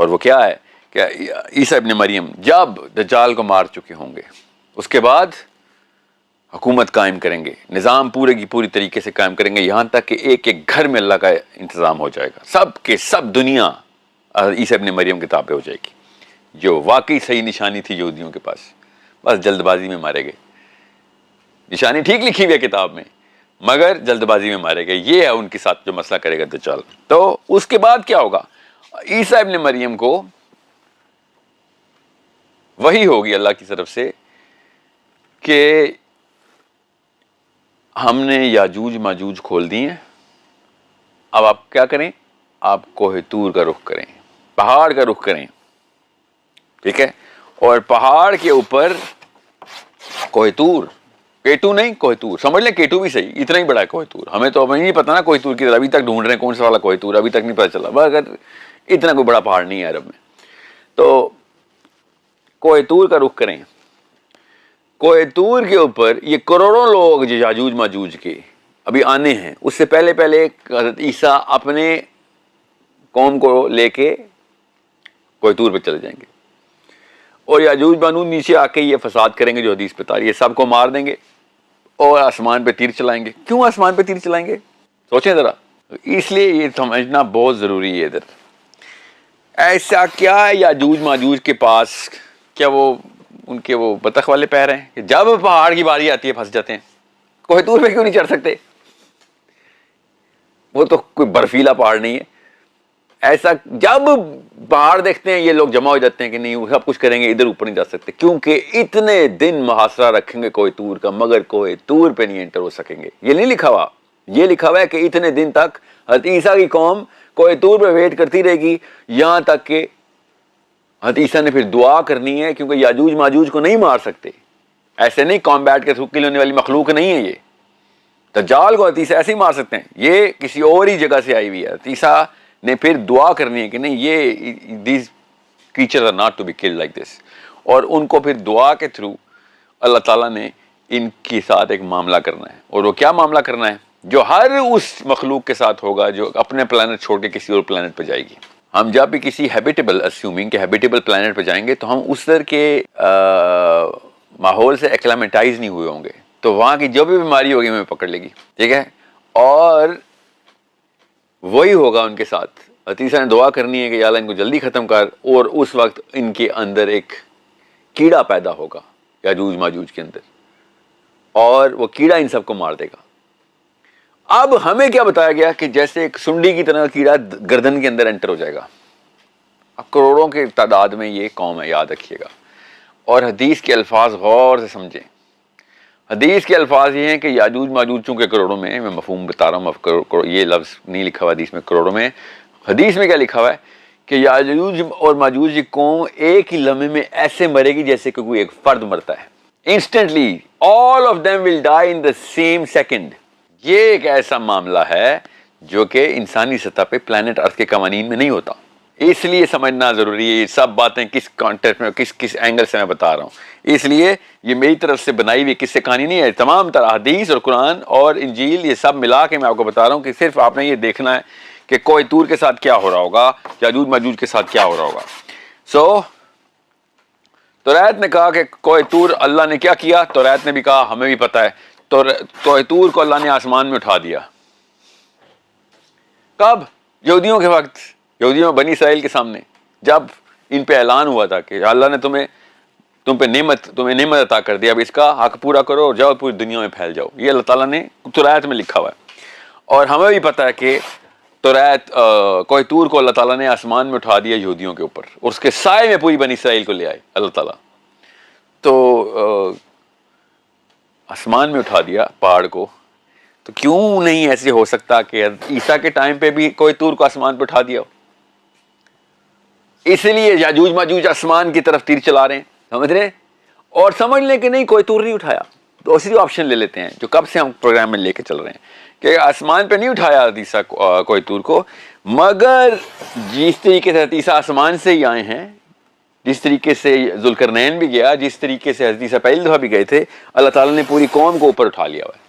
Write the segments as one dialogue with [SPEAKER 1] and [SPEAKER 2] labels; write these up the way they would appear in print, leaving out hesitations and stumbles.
[SPEAKER 1] اور وہ کیا ہے کہ عیسیٰ ابن مریم جب دجال کو مار چکے ہوں گے اس کے بعد حکومت قائم کریں گے، نظام پورے کی پوری طریقے سے قائم کریں گے، یہاں تک کہ ایک ایک گھر میں اللہ کا انتظام ہو جائے گا، سب کے سب دنیا عیسیٰ ابن مریم کے تابع ہو جائے گی، جو واقعی صحیح نشانی تھی یہودیوں کے پاس، بس جلد بازی میں مارے گئے۔ نشانی ٹھیک لکھی ہوئی ہے کتاب میں، مگر جلد بازی میں مارے گئے۔ یہ ہے ان کے ساتھ جو مسئلہ کرے گا دجال۔ تو اس کے بعد کیا ہوگا؟ عیسیٰ ابن مریم کو وحی ہوگی اللہ کی طرف سے کہ ہم نے یاجوج ماجوج کھول دی ہیں، اب آپ کیا کریں؟ آپ کوہ طور کا رخ کریں، پہاڑ کا رخ کریں، ٹھیک ہے؟ اور پہاڑ کے اوپر کوہ طور، کیٹو نہیں، کوہ طور سمجھ لیں، کیٹو بھی صحیح، اتنا ہی بڑا ہے کوہ طور، ہمیں تو نہیں پتا نا کوہ طور کی، ابھی تک ڈھونڈ رہے ہیں کون سا والا کوہ طور، ابھی تک نہیں پتا چلا، مگر اتنا کوئی بڑا پہاڑ نہیں ہے عرب میں۔ تو کوہ طور کا رخ کریں، کوہ طور کے اوپر یہ کروڑوں لوگ جو یاجوج ماجوج کے ابھی آنے ہیں، اس سے پہلے حضرت عیسیٰ اپنے قوم کو لے کے کوہ طور پہ چلے جائیں گے، اور یاجوج ماجوج نیچے آ کے یہ فساد کریں گے جو حدیث پہ تاری، یہ سب کو مار دیں گے اور آسمان پہ تیر چلائیں گے۔ کیوں آسمان پہ تیر چلائیں گے؟ سوچیں ذرا، اس لیے یہ سمجھنا بہت ضروری ہے۔ ادھر ایسا کیا ہے یاجوج ماجوج کے پاس، کیا وہ ان کے وہ بطخ والے پیر ہیں کہ جب پہاڑ کی باری آتی ہے پھنس جاتے ہیں؟ کوہ طور پہ کیوں نہیں چڑھ سکتے؟ وہ تو کوئی برفیلا پہاڑ نہیں ہے۔ ایسا جب پہاڑ دیکھتے ہیں یہ لوگ جمع ہو جاتے ہیں کہ نہیں وہ سب کچھ کریں گے، ادھر اوپر نہیں جا سکتے، کیونکہ اتنے دن محاصرہ رکھیں گے کوہ طور کا، مگر کوہ طور پہ نہیں انٹر ہو سکیں گے۔ یہ نہیں لکھا ہوا، یہ لکھا ہوا ہے کہ اتنے دن تک حضرت عیسیٰ کی قوم کوہ طور پہ ویٹ کرتی رہے گی، یہاں تک کہ حضرت عیسیٰ نے پھر دعا کرنی ہے، کیونکہ یاجوج ماجوج کو نہیں مار سکتے، ایسے نہیں کامبیٹ کے تھرو کل ہونے والی مخلوق نہیں ہے یہ۔ دجال کو حضرت عیسیٰ ایسے ہی مار سکتے ہیں، یہ کسی اور ہی جگہ سے آئی ہوئی ہے۔ حضرت عیسیٰ نے پھر دعا کرنی ہے کہ نہیں، یہ these creatures are not to be killed like this، اور ان کو پھر دعا کے تھرو اللہ تعالیٰ نے ان کے ساتھ ایک معاملہ کرنا ہے، اور وہ کیا معاملہ کرنا ہے؟ جو ہر اس مخلوق کے ساتھ ہوگا جو اپنے پلانٹ چھوڑ کے کسی اور پلانٹ پہ جائے گی۔ ہم جب بھی کسی ہیبیٹیبل اسیومنگ کہ ہیبیٹیبل پلانٹ پہ جائیں گے تو ہم اس طرح کے ماحول سے ایکلیمیٹائز نہیں ہوئے ہوں گے، تو وہاں کی جو بھی بیماری ہوگی ہمیں پکڑ لے گی، ٹھیک ہے؟ اور وہی ہوگا ان کے ساتھ۔ حضرت عیسیٰ نے دعا کرنی ہے کہ یا اللہ ان کو جلدی ختم کر، اور اس وقت ان کے اندر ایک کیڑا پیدا ہوگا یاجوج ماجوج کے اندر، اور وہ کیڑا ان سب کو مار دے گا۔ اب ہمیں کیا بتایا گیا کہ جیسے ایک سنڈی کی طرح کیڑا گردن کے اندر انٹر ہو جائے گا۔ اب کروڑوں کے تعداد میں یہ قوم ہے، یاد رکھیے گا، اور حدیث کے الفاظ غور سے سمجھیں۔ حدیث کے الفاظ یہ ہیں کہ یاجوج ماجوج چونکہ کروڑوں میں، میں مفہوم بتا رہا ہوں، یہ لفظ نہیں لکھا ہوا حدیث میں کروڑوں میں، حدیث میں کیا لکھا ہوا ہے کہ یاجوج اور ماجوج کی قوم ایک ہی لمحے میں ایسے مرے گی جیسے کہ کوئی ایک فرد مرتا ہے، instantly all of them will die in the same second۔ یہ ایک ایسا معاملہ ہے جو کہ انسانی سطح پہ پلانٹ ارتھ کے قوانین میں نہیں ہوتا، اس لیے سمجھنا ضروری ہے۔ یہ سب باتیں کس کانٹیکسٹ میں کس اینگل سے میں بتا رہا ہوں، اس لیے یہ میری طرف سے بنائی ہوئی قصے کہانی نہیں ہے، تمام طرح حدیث اور قرآن اور انجیل یہ سب ملا کے میں آپ کو بتا رہا ہوں کہ صرف آپ نے یہ دیکھنا ہے کہ کوہ طور کے ساتھ کیا ہو رہا ہوگا، یاجوج ماجوج کے ساتھ کیا ہو رہا ہوگا۔ توریت نے کہا کہ کوہ طور اللہ نے کیا کیا، توریت نے بھی کہا ہمیں بھی پتہ ہے، کوہ طور کو اللہ نے آسمان میں اٹھا دیا۔ کب؟ یہودیوں کے وقت، یہودیوں بنی اسرائیل کے سامنے، جب ان پہ اعلان ہوا تھا کہ اللہ نے تمہیں نعمت عطا کر دیا، اب اس کا حق پورا کرو اور جاؤ پوری دنیا میں پھیل جاؤ۔ یہ اللہ تعالیٰ نے توریت میں لکھا ہوا ہے، اور ہمیں بھی پتہ ہے کہ توریت کوہ طور کو اللہ تعالیٰ نے آسمان میں اٹھا دیا یہودیوں کے اوپر، اور اس کے سائے میں پوری بنی اسرائیل کو لے آئے اللہ تعالیٰ۔ تو آسمان میں اٹھا دیا پہاڑ کو، تو کیوں نہیں ایسے ہو سکتا کہ عیسیٰ کے ٹائم پہ بھی کوہ طور کو آسمان پہ اٹھا دیا ہو؟ اس لیے یاجوج ماجوج آسمان کی طرف تیر چلا رہے ہیں، سمجھ رہے ہیں؟ اور سمجھ لیں کہ نہیں کوہ طور نہیں اٹھایا، دوسری آپشن لے لیتے ہیں جو کب سے ہم پروگرام میں لے کے چل رہے ہیں کہ آسمان پہ نہیں اٹھایا عیسیٰ کوہ طور کو، مگر جس طریقے سے عیسیٰ آسمان سے ہی آئے ہیں، جس طریقے سے ذوالقرنین بھی گیا، جس طریقے سے عیسیٰ پہلی دفعہ بھی گئے تھے، اللہ تعالیٰ نے پوری قوم کو اوپر اٹھا لیا ہوا ہے،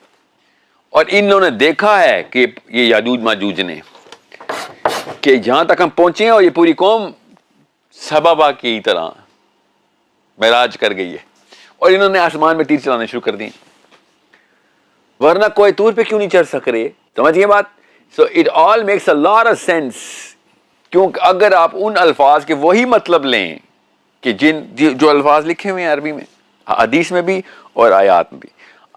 [SPEAKER 1] اور ان لوگوں نے دیکھا ہے کہ یہ یاجوج ماجوج نے کہ جہاں تک ہم پہنچے ہیں اور یہ پوری قوم سبابہ کی طرح معراج کر گئی ہے اور انہوں نے آسمان میں تیر چلانے شروع کر دیے. ورنہ کوئی طور پہ کیوں نہیں چڑھ سک رہے؟ سمجھیے بات. So it all makes a lot of sense. کیونکہ اگر آپ ان الفاظ کے وہی مطلب لیں کہ جو الفاظ لکھے ہوئے ہیں عربی میں، حدیث میں بھی اور آیات میں بھی،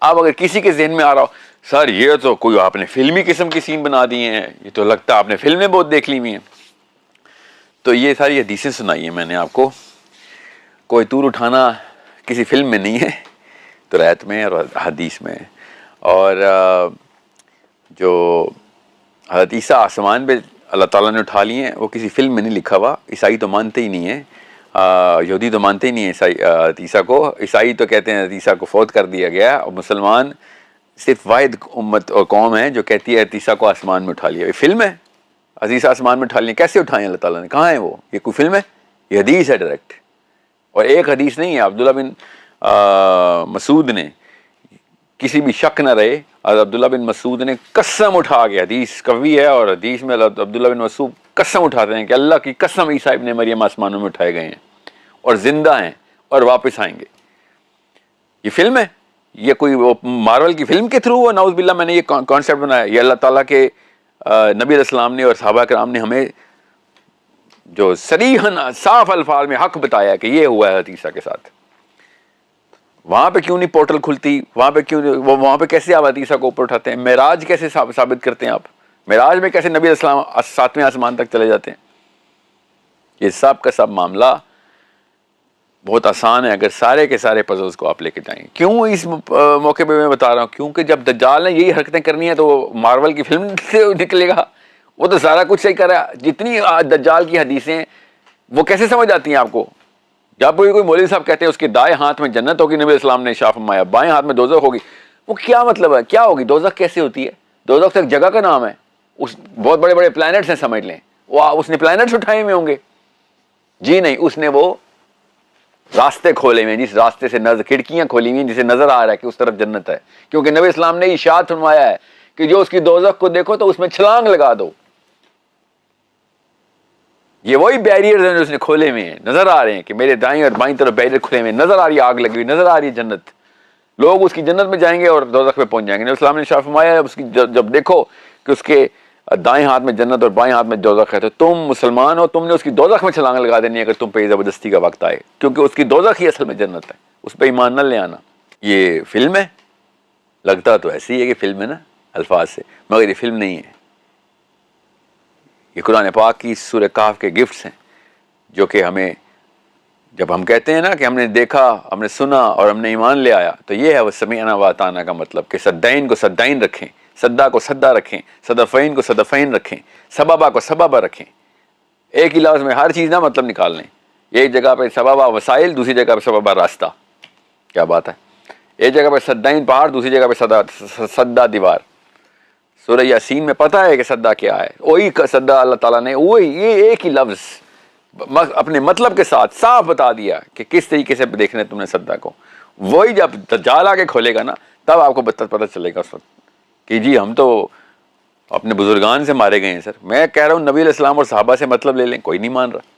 [SPEAKER 1] اب اگر کسی کے ذہن میں آ رہا ہو سر یہ تو کوئی آپ نے فلمی قسم کی سین بنا دیے ہیں، یہ تو لگتا ہے آپ نے فلمیں بہت دیکھ لی ہوئی ہیں، تو یہ ساری حدیثیں سنائی ہیں میں نے آپ کو. کوئی طور اٹھانا کسی فلم میں نہیں ہے، تو روایت میں اور حدیث میں. اور جو حضرت عیسیٰ آسمان پہ اللہ تعالیٰ نے اٹھا لیے ہیں وہ کسی فلم میں نہیں لکھا ہوا. عیسائی تو مانتے ہی نہیں ہیں، یہودی تو مانتے ہی نہیں ہیں عیسیٰ کو. عیسائی تو کہتے ہیں عیسیٰ کو فوت کر دیا گیا، اور مسلمان صرف واحد امت اور قوم ہے جو کہتی ہے عیسیٰ کو آسمان میں اٹھا لیا. یہ فلم ہے، عیسیٰ آسمان میں اٹھا لیے، کیسے اٹھائے اللہ تعالیٰ نے؟ کہاں ہے وہ؟ یہ کوئی فلم ہے؟ یہ حدیث ہے ڈائریکٹ. اور ایک حدیث نہیں ہے. عبداللہ بن مسعود نے، کسی بھی شک نہ رہے، عبداللہ بن مسعود نے قسم اٹھا کے، حدیث قوی ہے اور حدیث میں عبداللہ بن مسعود قسم اٹھاتے ہیں کہ اللہ کی قسم عیسیٰ ابن مریم آسمانوں میں اٹھائے گئے ہیں اور زندہ ہیں اور واپس آئیں گے. یہ فلم ہے؟ یہ کوئی مارول کی فلم کے تھرو نعوذ باللہ میں نے یہ کانسیپٹ بنایا؟ یہ اللہ تعالیٰ کے نبی علیہ السلام نے اور صحابہ کرام نے ہمیں جو صریحاً صاف الفاظ میں حق بتایا کہ یہ ہوا ہے عیسیٰ کے ساتھ. وہاں پہ کیوں نہیں پورٹل کھلتی؟ وہاں پہ کیوں وہاں پہ کیسے آپ عیسیٰ کو اوپر اٹھاتے ہیں؟ معراج کیسے ثابت کرتے ہیں آپ؟ معراج میں کیسے نبی علیہ السلام 7ویں آسمان تک چلے جاتے ہیں؟ یہ سب کا سب معاملہ بہت آسان ہے اگر سارے کے سارے پزلز کو آپ لے کے جائیں. کیوں اس موقع پہ میں بتا رہا ہوں؟ کیونکہ جب دجال نے یہی حرکتیں کرنی ہیں تو وہ مارول کی فلم سے نکلے گا. وہ تو سارا کچھ صحیح کر رہا ہے. جتنی دجال کی حدیثیں وہ کیسے سمجھ آتی ہیں آپ کو؟ جب کوئی مولوی صاحب کہتے ہیں اس کے دائیں ہاتھ میں جنت ہوگی، نبی السلام نے ارشاد فرمایا بائیں ہاتھ میں دوزخ ہوگی، وہ کیا مطلب ہے؟ کیا ہوگی دوزخ؟ کیسے ہوتی ہے دوزخ؟ تو ایک جگہ کا نام ہے. اس بہت بڑے بڑے پلانٹس ہیں سمجھ لیں. وہ اس نے پلانٹس اٹھائے ہوئے ہوں گے؟ جی نہیں، اس نے وہ راستے کھولے ہوئے ہیں، جس راستے سے نظر کھڑکیاں کھولی ہوئی ہیں جسے نظر آ رہا ہے کہ اس طرف جنت ہے. کیونکہ نبی اسلام نے ارشاد فرمایا ہے کہ جو اس کی دوزخ کو دیکھو تو اس میں چھلانگ لگا دو. یہ وہی بیریئرز ہیں جو اس نے کھولے ہوئے ہیں، نظر آ رہے ہیں کہ میرے دائیں اور بائیں طرف بیریئر کھلے ہوئے ہیں، نظر آ رہی ہے آگ لگی ہوئی، نظر آ رہی ہے جنت. لوگ اس کی جنت میں جائیں گے اور دوزخ میں پہنچ جائیں گے. نبی اسلام نے ارشاد فرمایا ہے اس کی جب دیکھو کہ اس کے دائیں ہاتھ میں جنت اور بائیں ہاتھ میں دوزخ ہے تو تم مسلمان ہو، تم نے اس کی دوزخ میں چھلانگ لگا دینی ہے اگر تم پہ زبردستی کا وقت آئے، کیونکہ اس کی دوزخ ہی اصل میں جنت ہے. اس پہ ایمان نہ لے آنا. یہ فلم ہے، لگتا تو ایسی ہے کہ فلم ہے نا الفاظ سے، مگر یہ فلم نہیں ہے. یہ قرآن پاک کی سورہ کہف کے گفٹس ہیں جو کہ ہمیں، جب ہم کہتے ہیں نا کہ ہم نے دیکھا، ہم نے سنا اور ہم نے ایمان لے آیا، تو یہ ہے وہ سمیعنا واتانا کا مطلب کہ صدین کو صدین رکھیں، صدا کو صدا رکھیں، صدفین کو صدفین رکھیں، سببہ کو سببہ رکھیں. ایک ہی لفظ میں ہر چیز نہ مطلب نکال لیں. ایک جگہ پہ سببہ وسائل، دوسری جگہ پہ سببہ راستہ. کیا بات ہے؟ ایک جگہ پہ صدین پہاڑ، دوسری جگہ پہ صدا دیوار. سورہ یاسین میں پتہ ہے کہ صدا کیا ہے، وہی صدا اللہ تعالیٰ نے وہی یہ ایک ہی لفظ اپنے مطلب کے ساتھ صاف بتا دیا کہ کس طریقے سے دیکھنا ہے تم نے صدا کو. وہی جب دجال آ کے کھولے گا نا تب آپ کو پتہ چلے گا اس وقت کہ جی ہم تو اپنے بزرگان سے مارے گئے ہیں. سر میں کہہ رہا ہوں نبی علیہ السلام اور صحابہ سے مطلب لے لیں، کوئی نہیں مان رہا.